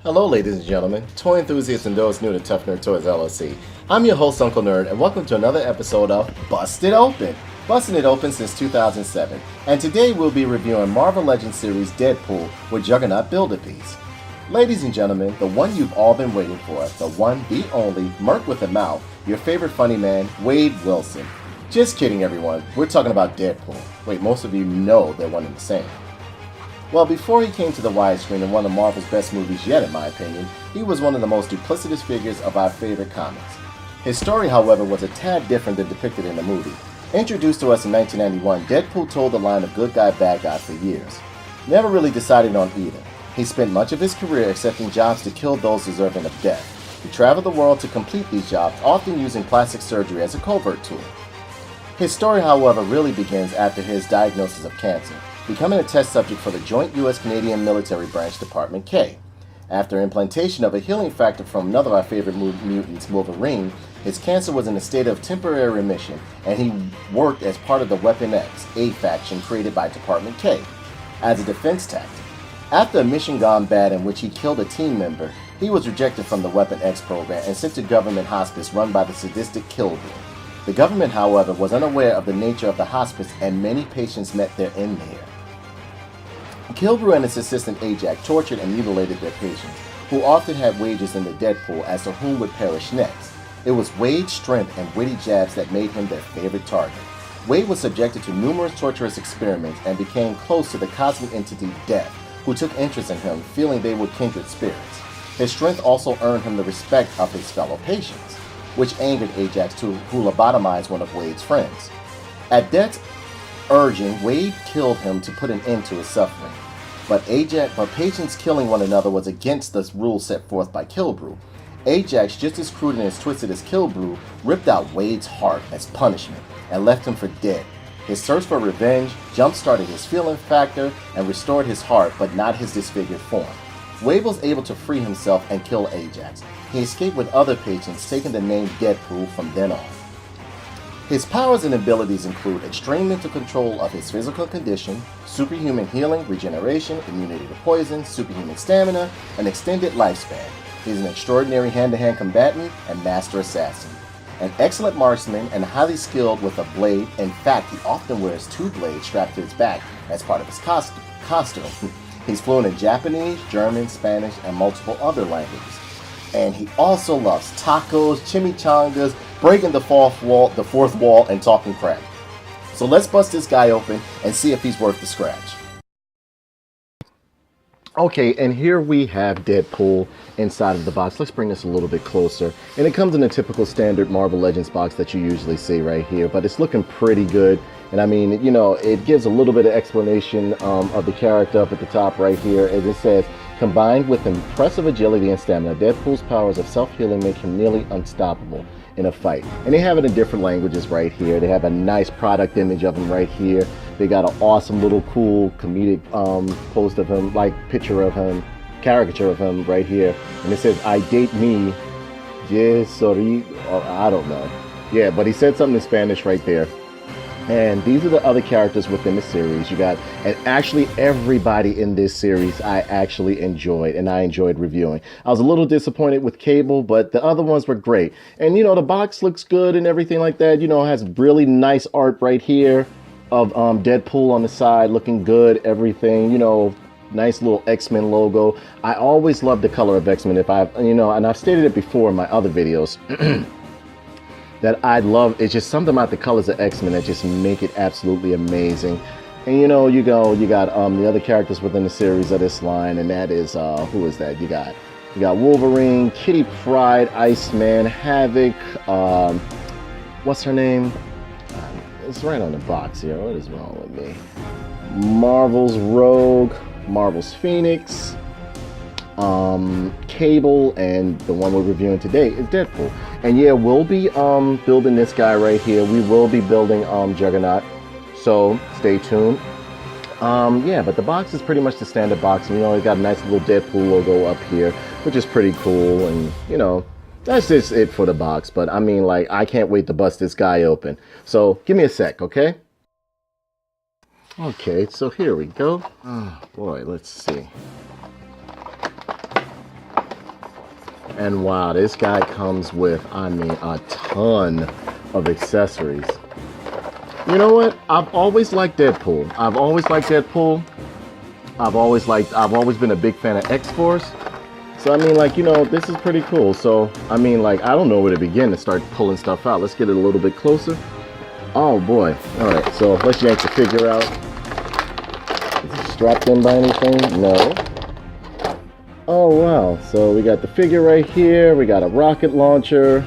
Hello ladies and gentlemen, toy enthusiasts and those new to Tough Nerd Toys LLC. I'm your host Uncle Nerd and welcome to another episode of Busted Open. Busting it open since 2007, and today we'll be reviewing Marvel Legends series Deadpool with Juggernaught Build-A-Piece. Ladies and gentlemen, the one you've all been waiting for, the one, the only, Merc with a mouth, your favorite funny man, Wade Wilson. Just kidding everyone, we're talking about Deadpool. Wait, most of you know they're one and the same. Well, before he came to the widescreen in one of Marvel's best movies yet in my opinion, he was one of the most duplicitous figures of our favorite comics. His story, however, was a tad different than depicted in the movie. Introduced to us in 1991, Deadpool told the line of good guy, bad guy for years. Never really decided on either. He spent much of his career accepting jobs to kill those deserving of death. He traveled the world to complete these jobs, often using plastic surgery as a covert tool. His story, however, really begins after his diagnosis of cancer, becoming a test subject for the joint U.S.-Canadian military branch Department K. After implantation of a healing factor from another of our favorite mutants, Wolverine, his cancer was in a state of temporary remission, and he worked as part of the Weapon X, a faction created by Department K, as a defense tactic. After a mission gone bad in which he killed a team member, he was rejected from the Weapon X program and sent to government hospice run by the sadistic Killbrew. The government, however, was unaware of the nature of the hospice, and many patients met their end there. Killbrew and his assistant Ajax tortured and mutilated their patients, who often had wagers in the Deadpool as to whom would perish next. It was Wade's strength and witty jabs that made him their favorite target. Wade was subjected to numerous torturous experiments and became close to the cosmic entity Death, who took interest in him, feeling they were kindred spirits. His strength also earned him the respect of his fellow patients, which angered Ajax, who lobotomized one of Wade's friends. At Death's urging, Wade killed him to put an end to his suffering. But patients killing one another was against the rules set forth by Killbrew. Ajax, just as crude and as twisted as Killbrew, ripped out Wade's heart as punishment and left him for dead. His search for revenge jump-started his feeling factor and restored his heart, but not his disfigured form. Wade was able to free himself and kill Ajax. He escaped with other patients, taking the name Deadpool from then on. His powers and abilities include extreme mental control of his physical condition, superhuman healing, regeneration, immunity to poison, superhuman stamina, and extended lifespan. He is an extraordinary hand-to-hand combatant and master assassin. An excellent marksman and highly skilled with a blade. In fact, he often wears two blades strapped to his back as part of his costume. He's fluent in Japanese, German, Spanish, and multiple other languages. And he also loves tacos, chimichangas, breaking the fourth wall, and talking crap. So let's bust this guy open and see if he's worth the scratch. Okay, and here we have Deadpool inside of the box. Let's bring this a little bit closer. And it comes in a typical standard Marvel Legends box that you usually see right here, but it's looking pretty good. And I mean, you know, it gives a little bit of explanation of the character up at the top right here. As it says, combined with impressive agility and stamina, Deadpool's powers of self-healing make him nearly unstoppable in a fight. And they have it in different languages right here. They have a nice product image of him right here. They got an awesome little cool comedic post of him, like picture of him, caricature of him right here. And it says, I date me, je soy, or I don't know. Yeah, but he said something in Spanish right there. And these are the other characters within the series. You got, and actually everybody in this series I actually enjoyed, and I enjoyed reviewing. I was a little disappointed with Cable, but the other ones were great. And you know, the box looks good and everything like that. You know, it has really nice art right here of Deadpool on the side, looking good, everything, you know, nice little X-Men logo. I always love the color of X-Men. If I've, you know, and I've stated it before in my other videos, that I love. It's just something about the colors of X-Men that just make it absolutely amazing. And you know, you got the other characters within the series of this line, and that is who is that? You got Wolverine, Kitty Pryde, Iceman, Havoc, what's her name? It's right on the box here. What is wrong with me? Marvel's Rogue, Marvel's Phoenix, Cable, and the one we're reviewing today is Deadpool. And yeah, we'll be building this guy right here. We will be building Juggernaught, so stay tuned. Yeah, but the box is pretty much the standard box. And, you know, it got a nice little Deadpool logo up here, which is pretty cool. And you know, that's just it for the box. But I mean, like, I can't wait to bust this guy open. So give me a sec, okay? Okay, so here we go. Oh boy, let's see. And wow, this guy comes with, I mean, a ton of accessories. You know what? I've always liked Deadpool. I've always been a big fan of X-Force. So I mean, like, you know, this is pretty cool. So I mean, like, I don't know where to begin to start pulling stuff out. Let's get it a little bit closer. Oh boy. All right, so let's yank the figure out. Is it strapped in by anything? No. Oh wow, so we got the figure right here. We got a rocket launcher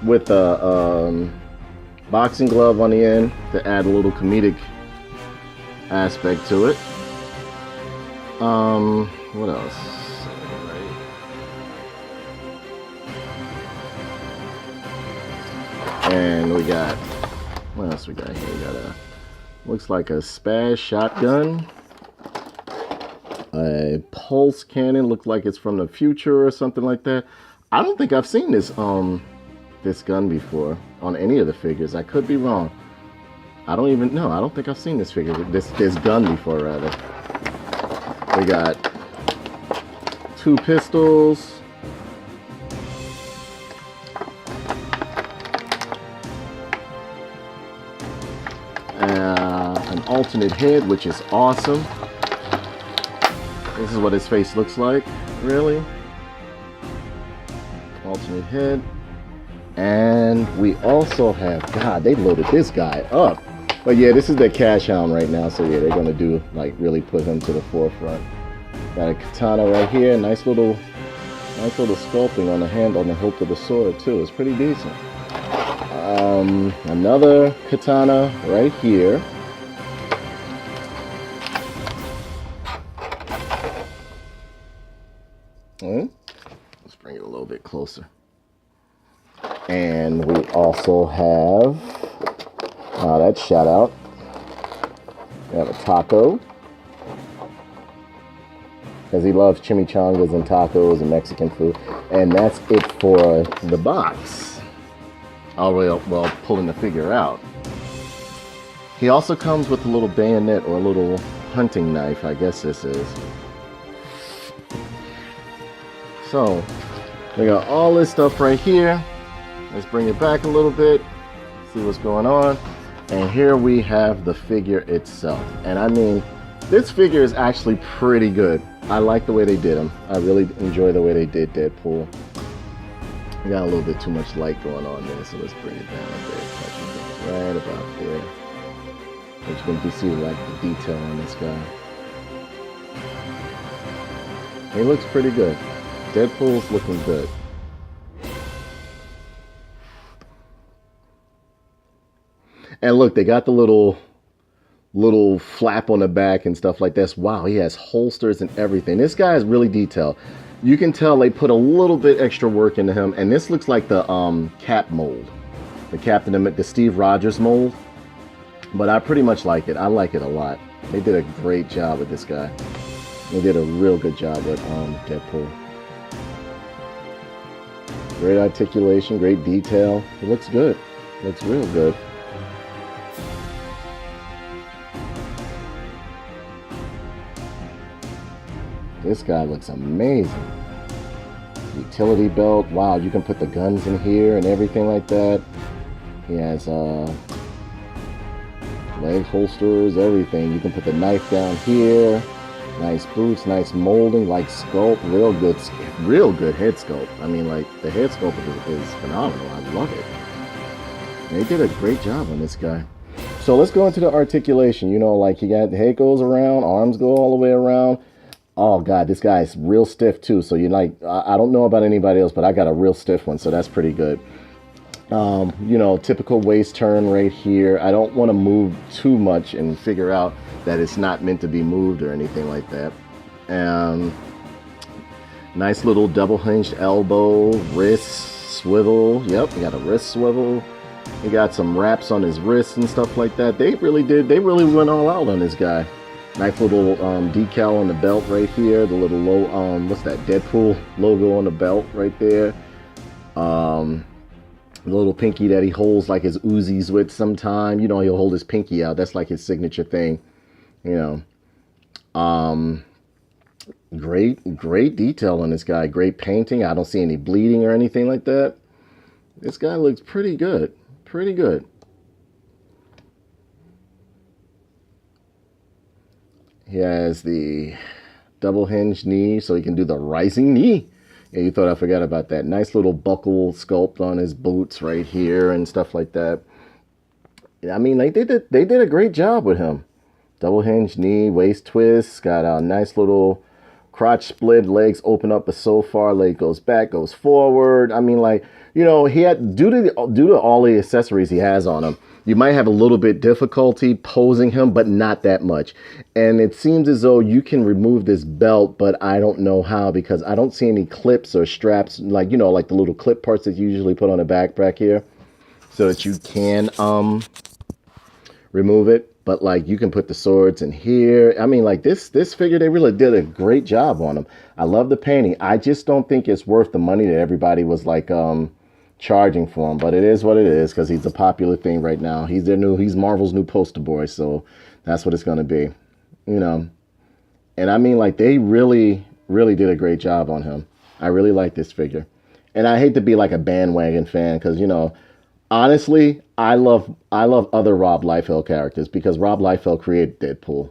with a boxing glove on the end to add a little comedic aspect to it. What else? And we got, what else we got here? We got a, looks like a spaz shotgun. A pulse cannon, looked like it's from the future or something like that. I don't think I've seen this this gun before on any of the figures. I could be wrong. I don't even know. I don't think I've seen this figure, this gun before rather. We got 2 pistols. An alternate head, which is awesome. This is what his face looks like, really. Alternate head. And we also have, God, they loaded this guy up. But yeah, this is their cash hound right now. So yeah, they're gonna do, like, really put him to the forefront. Got a katana right here. Nice little sculpting on the hand, on the hilt of the sword too. It's pretty decent. Another katana right here. Let's bring it a little bit closer. And we also have, that's shout out. We have a taco. Because he loves chimichangas and tacos and Mexican food. And that's it for the box. Well, pulling the figure out. He also comes with a little bayonet or a little hunting knife, I guess this is. So, we got all this stuff right here. Let's bring it back a little bit, see what's going on. And here we have the figure itself. And I mean, this figure is actually pretty good. I like the way they did him. I really enjoy the way they did Deadpool. We got a little bit too much light going on there, so let's bring it down a bit. Right about there. Which you see like the detail on this guy. He looks pretty good. Deadpool's looking good. And look, they got the little flap on the back and stuff like this. Wow, he has holsters and everything. This guy is really detailed. You can tell they put a little bit extra work into him. And this looks like the Cap mold. The Steve Rogers mold. But I pretty much like it. I like it a lot. They did a great job with this guy. They did a real good job with Deadpool. Great articulation, great detail. It looks good. It looks real good. This guy looks amazing. Utility belt. Wow, you can put the guns in here and everything like that. He has leg holsters, everything. You can put the knife down here. Nice boots, nice molding, like sculpt, real good head sculpt. I mean, like, the head sculpt is phenomenal. I love it. They did a great job on this guy. So let's go into the articulation. You know, like, you got the head goes around, arms go all the way around. Oh God, this guy is real stiff too. So you like, I don't know about anybody else, but I got a real stiff one, so that's pretty good. You know, typical waist turn right here. I don't want to move too much and figure out that it's not meant to be moved or anything like that. Nice little double hinged elbow, wrist swivel. Yep, we got a wrist swivel. He got some wraps on his wrists and stuff like that. They really went all out on this guy. Nice little decal on the belt right here. The little low, what's that, Deadpool logo on the belt right there. The little pinky that he holds like his Uzis with sometime. You know, he'll hold his pinky out. That's like his signature thing, you know. Great detail on this guy. Great painting. I don't see any bleeding or anything like that. This guy looks pretty good. Pretty good. He has the double hinged knee, so he can do the rising knee. Yeah, you thought I forgot about that. Nice little buckle sculpt on his boots right here and stuff like that. I mean, like they did a great job with him. Double hinged knee, waist twist, got a nice little crotch split, legs open up so far, leg goes back, goes forward. I mean, like, you know, he had due to all the accessories he has on him, you might have a little bit difficulty posing him, but not that much. And it seems as though you can remove this belt, but I don't know how, because I don't see any clips or straps, like, you know, like the little clip parts that you usually put on the backpack here, so that you can remove it. But like you can put the swords in here. I mean, like this figure, they really did a great job on him. I love the painting. I just don't think it's worth the money that everybody was like charging for him. But it is what it is, because he's a popular thing right now. He's Marvel's new poster boy, so that's what it's gonna be, you know. And I mean, like they really did a great job on him. I really like this figure, and I hate to be like a bandwagon fan, because you know, honestly, I love other Rob Liefeld characters, because Rob Liefeld created Deadpool.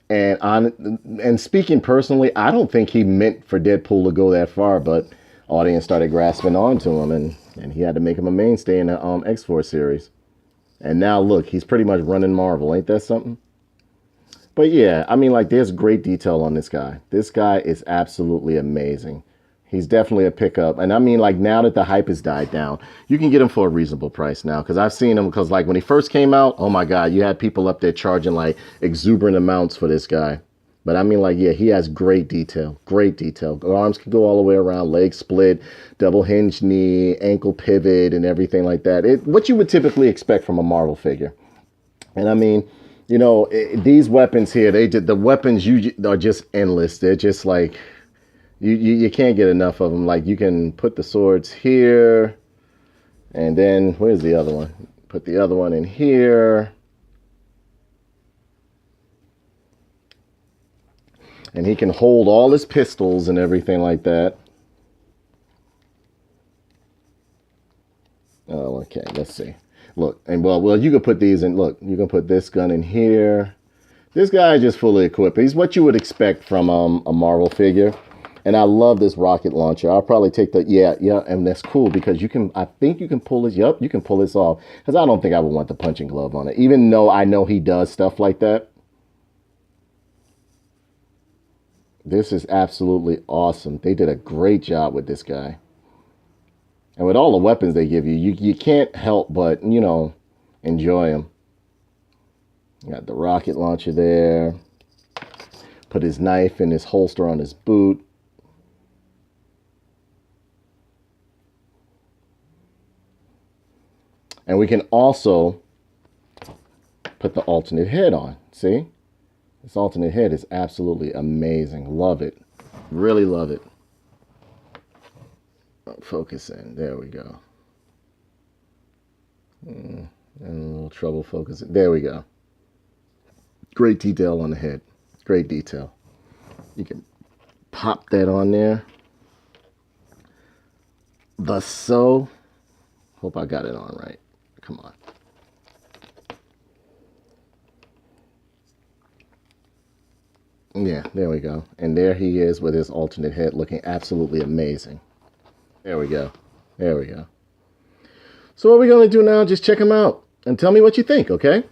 And speaking personally, I don't think he meant for Deadpool to go that far, but audience started grasping onto him, and he had to make him a mainstay in the X-Force series. And now look, he's pretty much running Marvel. Ain't that something? But yeah, I mean, like there's great detail on this guy. This guy is absolutely amazing. He's definitely a pickup. And I mean, like now that the hype has died down, you can get him for a reasonable price now. Because I've seen him, because like when he first came out, oh my God, you had people up there charging like exuberant amounts for this guy. But I mean, like, yeah, he has great detail. Great detail. Arms can go all the way around, legs split, double hinged knee, ankle pivot, and everything like that. What you would typically expect from a Marvel figure. And I mean, you know, these weapons here, the weapons are just endless. They're just like, you can't get enough of them. Like you can put the swords here, and then where's the other one? Put the other one in here. And he can hold all his pistols and everything like that. Oh, okay, let's see. Look, and well, you can put these in. Look, you can put this gun in here. This guy is just fully equipped. He's what you would expect from a Marvel figure. And I love this rocket launcher. I'll probably take the, yeah, and that's cool, because you can, I think you can pull this, you can pull this off. Because I don't think I would want the punching glove on it, even though I know he does stuff like that. This is absolutely awesome. They did a great job with this guy. And with all the weapons they give you, you can't help but, you know, enjoy them. Got the rocket launcher there. Put his knife in his holster on his boot. And we can also put the alternate head on. See? This alternate head is absolutely amazing. Love it. Really love it. Focus in. There we go. And a little trouble focusing. There we go. Great detail on the head. Great detail. You can pop that on there. Thus so. Hope I got it on right. Come on. Yeah, there we go. And there he is with his alternate head, looking absolutely amazing. There we go. There we go. So what we're going to do now, just check him out and tell me what you think, okay?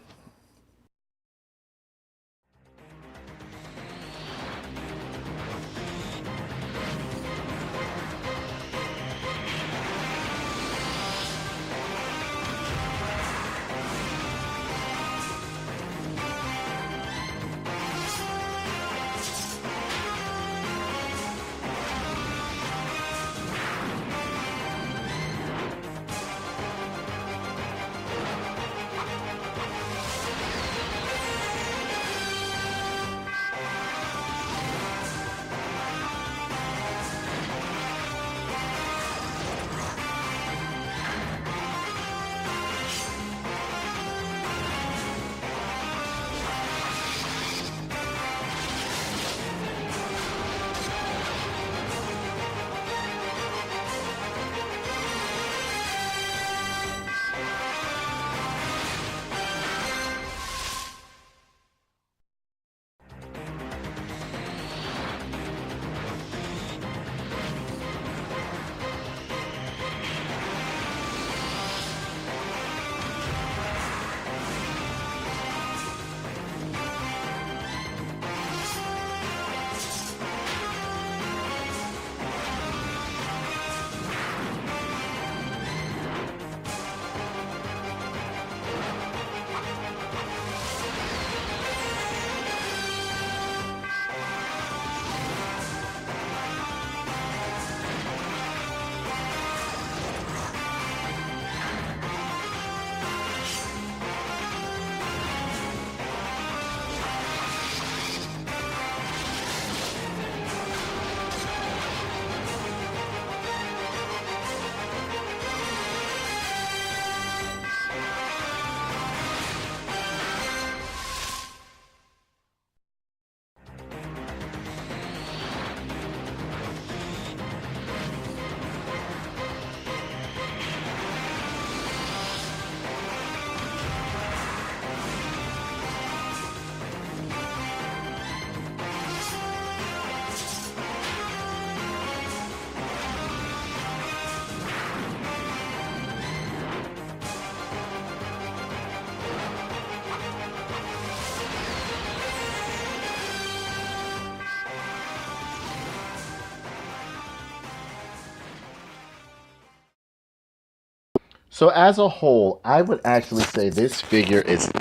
So as a whole, I would actually say this figure is,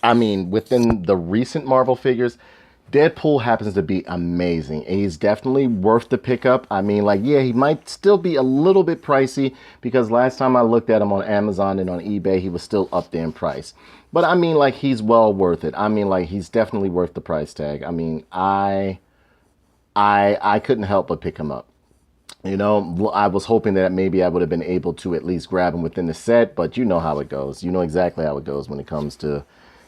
I mean, within the recent Marvel figures, Deadpool happens to be amazing. He's definitely worth the pickup. I mean, like, yeah, he might still be a little bit pricey because last time I looked at him on Amazon and on eBay, he was still up there in price. But I mean, like, he's well worth it. I mean, like, he's definitely worth the price tag. I mean, I couldn't help but pick him up. You know, I was hoping that maybe I would have been able to at least grab him within the set, but you know how it goes. You know exactly how it goes when it comes to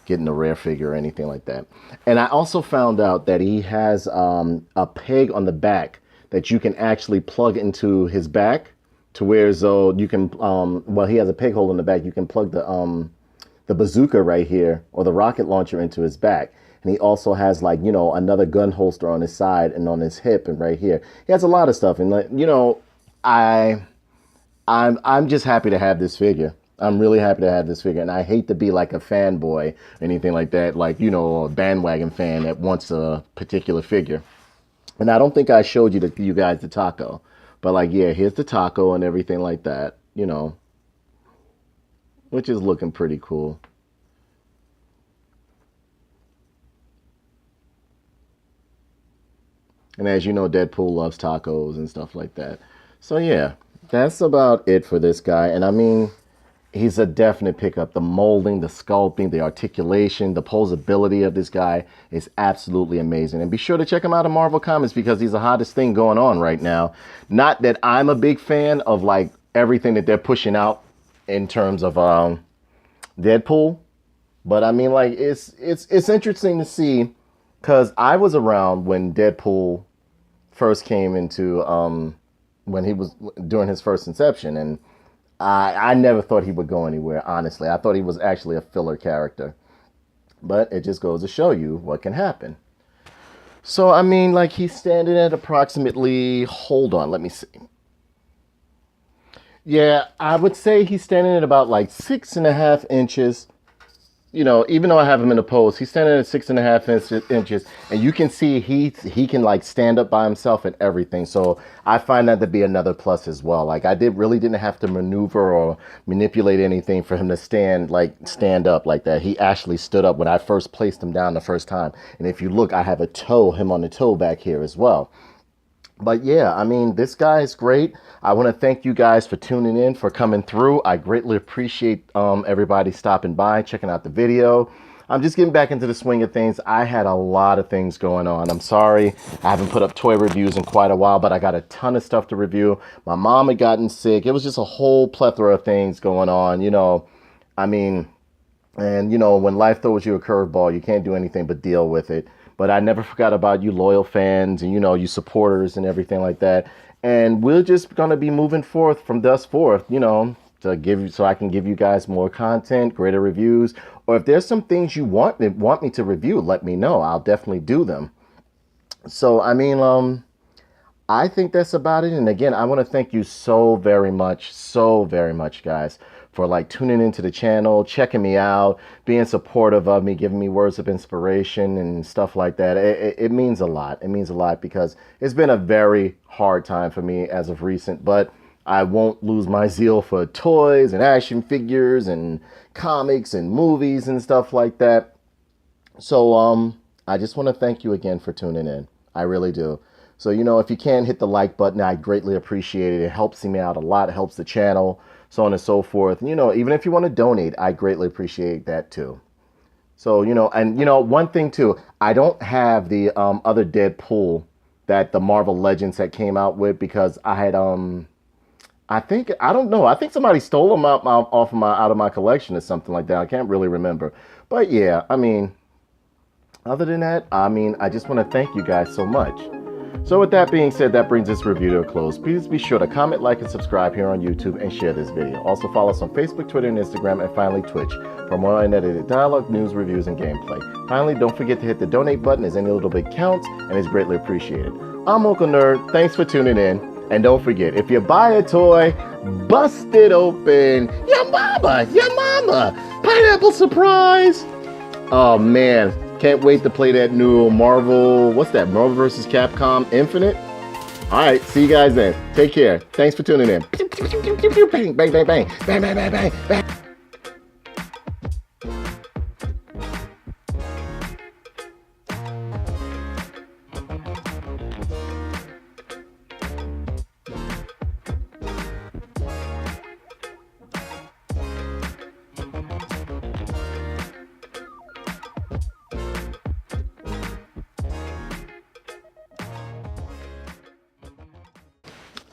getting a rare figure or anything like that. And I also found out that he has a peg on the back that you can actually plug into his back to where so you can, well, he has a peg hole in the back. You can plug the bazooka right here or the rocket launcher into his back. And he also has, like, you know, another gun holster on his side and on his hip and right here. He has a lot of stuff. And, like, you know, I'm just happy to have this figure. I'm really happy to have this figure. And I hate to be like a fanboy or anything like that, like, you know, a bandwagon fan that wants a particular figure. And I don't think I showed you guys the taco. But, like, yeah, here's the taco and everything like that, you know, which is looking pretty cool. And as you know, Deadpool loves tacos and stuff like that. So yeah, that's about it for this guy. And I mean, he's a definite pickup. The molding, the sculpting, the articulation, the posability of this guy is absolutely amazing. And be sure to check him out in Marvel Comics because he's the hottest thing going on right now. Not that I'm a big fan of like everything that they're pushing out in terms of Deadpool, but I mean, like, it's interesting to see because I was around when Deadpool first came into when he was during his first inception, and I never thought he would go anywhere. Honestly, I thought he was actually a filler character, but it just goes to show you what can happen. So I mean, like, he's standing at approximately, hold on, let me see. Yeah, I would say he's standing at about like 6.5 inches. You know, even though I have him in a pose, he's standing at 6.5 inches, and you can see he can like stand up by himself and everything. So I find that to be another plus as well. Like, I really didn't have to maneuver or manipulate anything for him to stand up like that. He actually stood up when I first placed him down the first time. And if you look, I have him on the toe back here as well. But yeah, I mean, this guy is great. I want to thank you guys for tuning in, for coming through. I greatly appreciate everybody stopping by, checking out the video. I'm just getting back into the swing of things. I had a lot of things going on. I'm sorry I haven't put up toy reviews in quite a while, but I got a ton of stuff to review. My mom had gotten sick. It was just a whole plethora of things going on, you know. I mean, and, you know, when life throws you a curveball, you can't do anything but deal with it. But I never forgot about you loyal fans and, you know, you supporters and everything like that. And we're just going to be moving forth from thus forth, you know, so I can give you guys more content, greater reviews. Or if there's some things you want me to review, let me know. I'll definitely do them. So, I mean, I think that's about it. And again, I want to thank you so very much, guys, for like tuning into the channel, checking me out, being supportive of me, giving me words of inspiration and stuff like that. It means a lot. It means a lot because it's been a very hard time for me as of recent, but I won't lose my zeal for toys and action figures and comics and movies and stuff like that. So I just want to thank you again for tuning in. I really do. So, you know, if you can hit the like button, I greatly appreciate it. It helps me out a lot. It helps the channel, so on and so forth. You know, even if you want to donate, I greatly appreciate that too. So, you know, and, you know, one thing too, I don't have the other Deadpool that the Marvel Legends had came out with because I had, I think somebody stole them out of my collection or something like that. I can't really remember. But yeah, I mean, other than that, I mean, I just want to thank you guys so much. So with that being said, that brings this review to a close. Please be sure to comment, like, and subscribe here on YouTube and share this video. Also follow us on Facebook, Twitter, and Instagram, and finally Twitch for more unedited dialogue, news, reviews, and gameplay. Finally, don't forget to hit the donate button as any little bit counts and is greatly appreciated. I'm Uncle Nerd. Thanks for tuning in. And don't forget, if you buy a toy, bust it open. Your mama. Pineapple surprise. Oh, man. Can't wait to play that new Marvel, what's that, Marvel vs. Capcom Infinite? All right, see you guys then. Take care. Thanks for tuning in. Bang, bang, bang, bang, bang, bang, bang, bang, bang.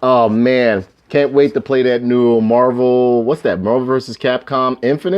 Oh man, can't wait to play that new Marvel. What's that? Marvel vs. Capcom Infinite.